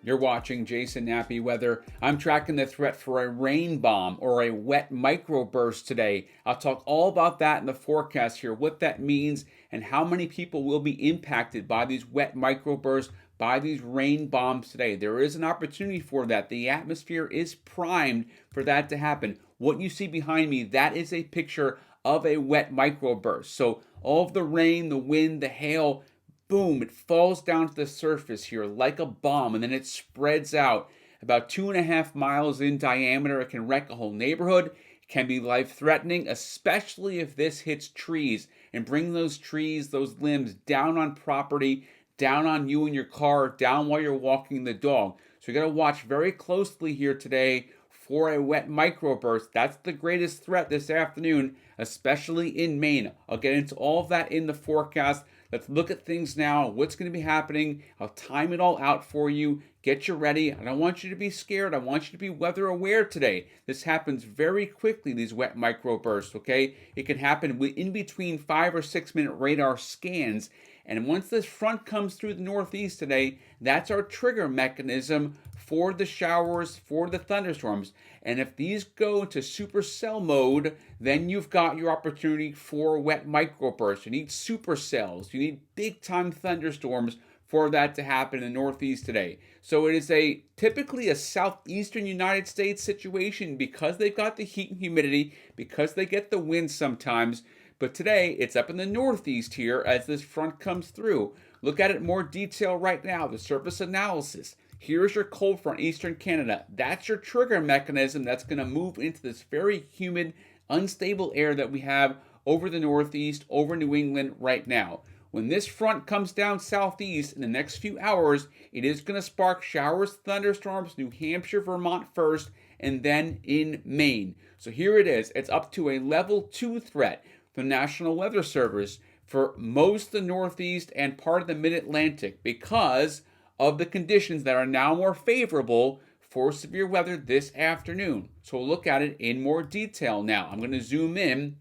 You're watching Jason Nappy Weather. I'm tracking the threat for a rain bomb or a wet microburst today. I'll talk all about that in the forecast here, what that means, and how many people will be impacted by these wet microbursts, by these rain bombs today. There is an opportunity for that. The atmosphere is primed for that to happen. What you see behind me, that is a picture of a wet microburst. So all of the rain, the wind, the hail, boom, it falls down to the surface here like a bomb, and then it spreads out about 2.5 miles in diameter. It can wreck a whole neighborhood. It can be life-threatening, especially if this hits trees and bring those trees, those limbs down on property, down on you and your car, down while you're walking the dog. So you got to watch very closely here today for a wet microburst. That's the greatest threat this afternoon, especially in Maine. I'll get into all of that in the forecast. Let's look at things now, what's going to be happening. I'll time it all out for you. Get you ready. I don't want you to be scared. I want you to be weather aware today. This happens very quickly, these wet microbursts, okay? It can happen in between 5 or 6 minute radar scans. And once this front comes through the Northeast today, that's our trigger mechanism for the showers, for the thunderstorms. And if these go into supercell mode, then you've got your opportunity for wet microbursts. You need supercells. You need big time thunderstorms for that to happen in the Northeast today. So it is typically a southeastern United States situation because they've got the heat and humidity, because they get the wind sometimes. But today, it's up in the Northeast here as this front comes through. Look at it in more detail right now, the surface analysis. Here's your cold front, eastern Canada. That's your trigger mechanism that's going to move into this very humid, unstable air that we have over the Northeast, over New England right now. When this front comes down southeast in the next few hours, it is going to spark showers, thunderstorms, New Hampshire, Vermont first, and then in Maine. So here it is. It's up to a level 2 threat. The National Weather Service for most of the Northeast and part of the Mid-Atlantic because of the conditions that are now more favorable for severe weather this afternoon. So we'll look at it in more detail now. I'm going to zoom in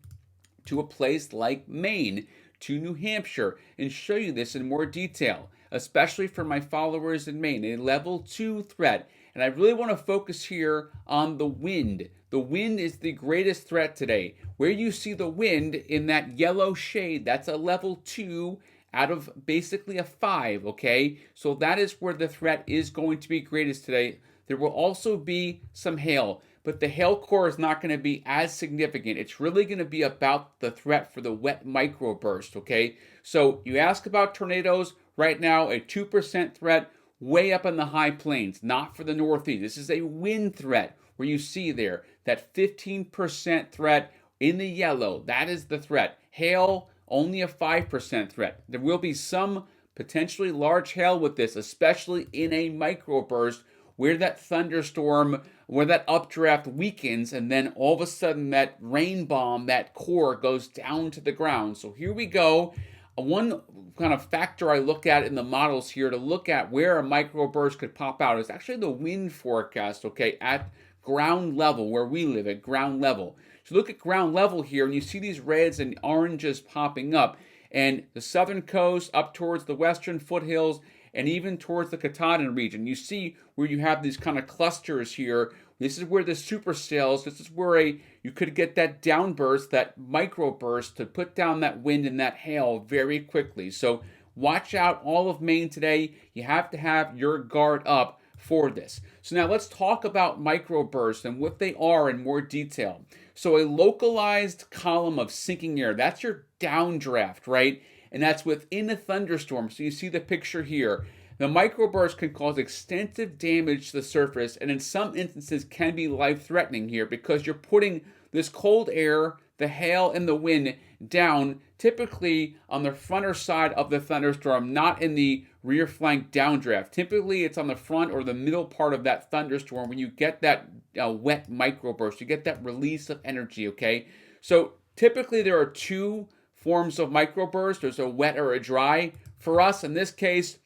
to a place like Maine, to New Hampshire, and show you this in more detail, especially for my followers in Maine, a level 2 threat. And I really want to focus here on the wind. The wind is the greatest threat today. Where you see the wind in that yellow shade, that's a level 2 out of basically a 5, okay? So that is where the threat is going to be greatest today. There will also be some hail, but the hail core is not going to be as significant. It's really going to be about the threat for the wet microburst, okay? So you ask about tornadoes. Right now, a 2% threat way up in the high plains, not for the Northeast. This is a wind threat where you see there that 15% threat in the yellow. That is the threat. Hail, only a 5% threat. There will be some potentially large hail with this, especially in a microburst where that thunderstorm, where that updraft weakens, and then all of a sudden that rain bomb, that core goes down to the ground. So here we go. One kind of factor I look at in the models here to look at where a microburst could pop out is actually the wind forecast, okay, at ground level, where we live at ground level. So look at ground level here, and you see these reds and oranges popping up, and the southern coast up towards the western foothills and even towards the Katahdin region. You see where you have these kind of clusters here. This is where the supercells, this is where you could get that downburst, that microburst to put down that wind and that hail very quickly. So watch out all of Maine today. You have to have your guard up for this. So now let's talk about microbursts and what they are in more detail. So a localized column of sinking air, that's your downdraft, right? And that's within a thunderstorm. So you see the picture here. The microburst can cause extensive damage to the surface and in some instances can be life-threatening here because you're putting this cold air, the hail, and the wind down typically on the fronter side of the thunderstorm, not in the rear flank downdraft. Typically it's on the front or the middle part of that thunderstorm when you get that wet microburst. You get that release of energy, okay? So typically there are two forms of microburst. There's a wet or a dry. For us, in this case,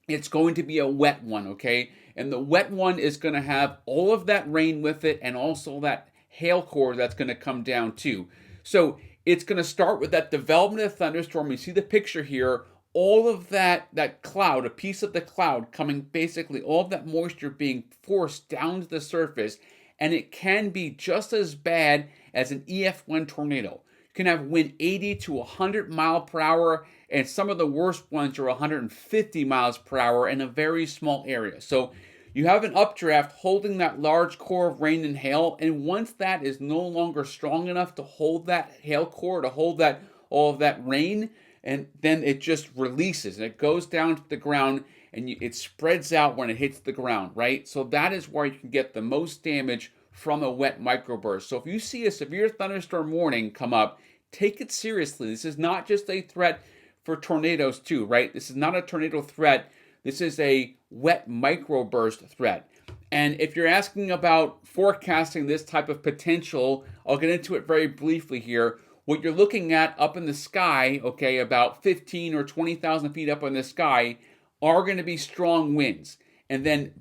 it's going to be a wet one, okay? And the wet one is going to have all of that rain with it and also that hail core that's going to come down too. So it's going to start with that development of thunderstorm. You see the picture here. all of that cloud, a piece of the cloud coming, basically all of that moisture being forced down to the surface, and it can be just as bad as an EF1 tornado. You can have wind 80 to 100 mile per hour, and some of the worst ones are 150 miles per hour in a very small area. So you have an updraft holding that large core of rain and hail, and once that is no longer strong enough to hold that hail core, to hold that all of that rain, and then it just releases and it goes down to the ground, and it spreads out when it hits the ground, right? So that is where you can get the most damage from a wet microburst. So if you see a severe thunderstorm warning come up, take it seriously. This is not just a threat for tornadoes too, right? This is not a tornado threat. This is a wet microburst threat. And if you're asking about forecasting this type of potential, I'll get into it very briefly here. What you're looking at up in the sky, okay, about 15 or 20,000 feet up in the sky, are going to be strong winds. And then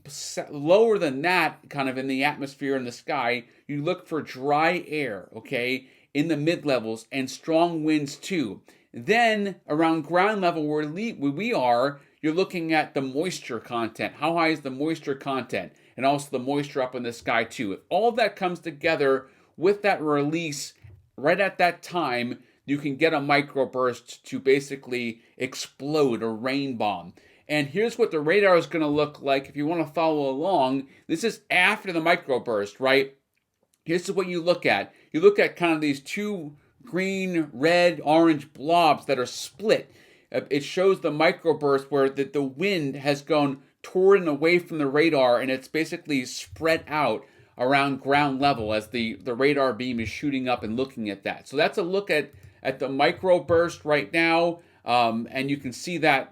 lower than that, kind of in the atmosphere in the sky, you look for dry air, okay, in the mid-levels, and strong winds too. Then around ground level where we are, you're looking at the moisture content. How high is the moisture content? And also the moisture up in the sky too. If all that comes together with that release right at that time, you can get a microburst to basically explode, a rain bomb. And here's what the radar is going to look like if you want to follow along. This is after the microburst, right? Here's what you look at. You look at kind of these two green, red, orange blobs that are split. It shows the microburst where the wind has gone toward and away from the radar, and it's basically spread out around ground level as the radar beam is shooting up and looking at that. So that's a look at the microburst right now, and you can see that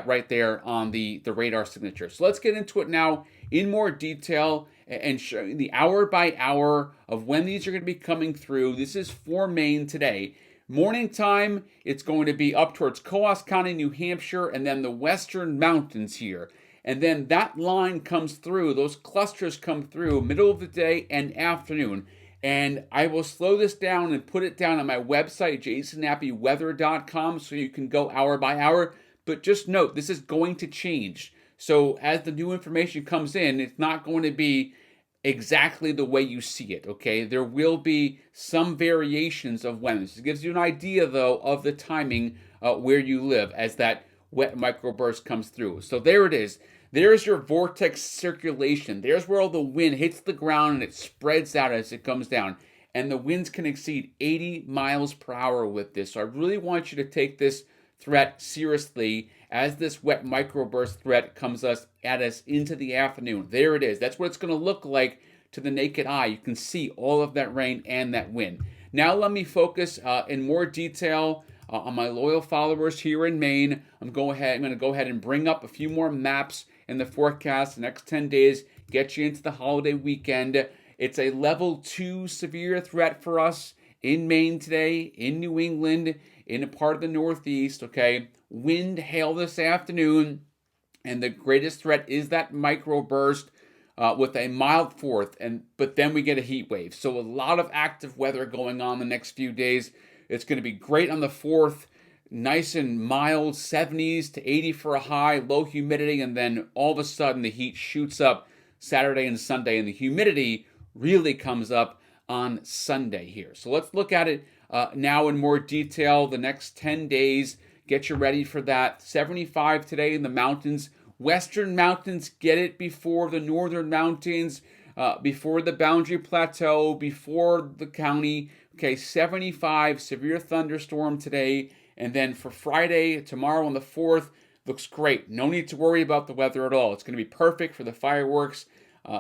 right there on the radar signature. So let's get into it now in more detail and show you the hour by hour of when these are going to be coming through. This is for Maine today. Morning time, it's going to be up towards Coos County, New Hampshire, and then the western mountains here. And then that line comes through, those clusters come through middle of the day and afternoon. And I will slow this down and put it down on my website, jasonnappyweather.com, so you can go hour by hour. But just note, this is going to change. So as the new information comes in, it's not going to be exactly the way you see it, okay? There will be some variations of when. This gives you an idea, though, of the timing where you live as that wet microburst comes through. So there it is. There's your vortex circulation. There's where all the wind hits the ground and it spreads out as it comes down. And the winds can exceed 80 miles per hour with this. So I really want you to take this threat seriously as this wet microburst threat comes at us into the afternoon. There it is. That's what it's going to look like to the naked eye. You can see all of that rain and that wind. Now let me focus in more detail on my loyal followers here in Maine. I'm going to go ahead and bring up a few more maps in the forecast the next 10 days, get you into the holiday weekend. It's a level 2 severe threat for us in Maine today, in New England, in a part of the Northeast, okay? Wind, hail this afternoon, and the greatest threat is that microburst with a mild fourth, but then we get a heat wave. So a lot of active weather going on the next few days. It's going to be great on the 4th, nice and mild, 70s to 80 for a high, low humidity, and then all of a sudden the heat shoots up Saturday and Sunday, and the humidity really comes up on Sunday here. So let's look at it now in more detail. The next 10 days, get you ready for that. 75 today in the mountains. Western mountains, get it before the northern mountains, before the Boundary Plateau, before the county. Okay, 75, severe thunderstorm today. And then for Friday, tomorrow on the 4th, looks great. No need to worry about the weather at all. It's going to be perfect for the fireworks.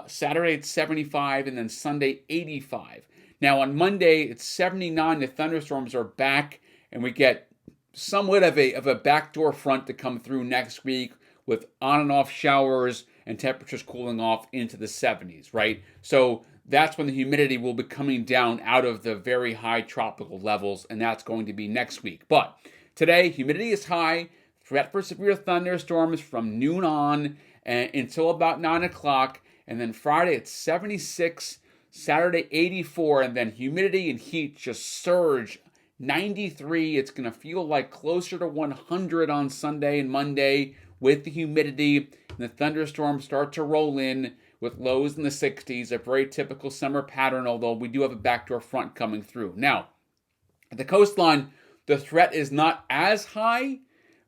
Saturday, it's 75, and then Sunday, 85. Now, on Monday, it's 79. The thunderstorms are back, and we get somewhat of a backdoor front to come through next week with on and off showers and temperatures cooling off into the 70s, right? So that's when the humidity will be coming down out of the very high tropical levels, and that's going to be next week. But today, humidity is high. Threat for severe thunderstorms from noon on until about 9 o'clock. And then Friday, it's 76. Saturday, 84. And then humidity and heat just surge 93. It's going to feel like closer to 100 on Sunday and Monday with the humidity, and the thunderstorms start to roll in with lows in the 60s, a very typical summer pattern, although we do have a backdoor front coming through. Now, at the coastline, the threat is not as high,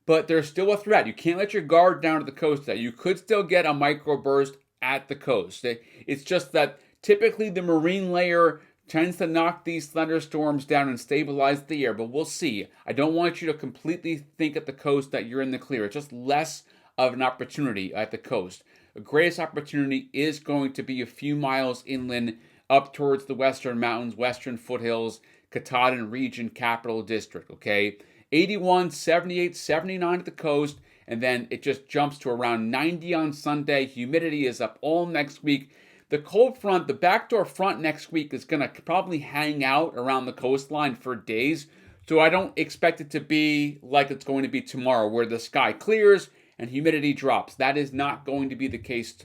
but there's still a threat. You can't let your guard down to the coast. You could still get a microburst at the coast. It's just that typically the marine layer tends to knock these thunderstorms down and stabilize the air, but we'll see. I don't want you to completely think at the coast that you're in the clear. It's just less of an opportunity at the coast. The greatest opportunity is going to be a few miles inland up towards the western mountains, western foothills, Katahdin Region Capital District, okay? 81, 78, 79 at the coast, and then it just jumps to around 90 on Sunday. Humidity is up all next week. The cold front, the backdoor front next week is going to probably hang out around the coastline for days, so I don't expect it to be like it's going to be tomorrow where the sky clears and humidity drops. That is not going to be the case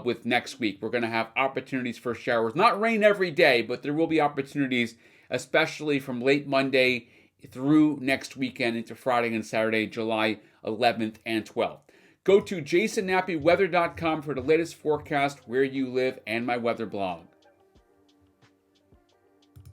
with next week. We're going to have opportunities for showers. Not rain every day, but there will be opportunities, especially from late Monday through next weekend into Friday and Saturday, July 11th and 12th. Go to jasonnappyweather.com for the latest forecast where you live and my weather blog.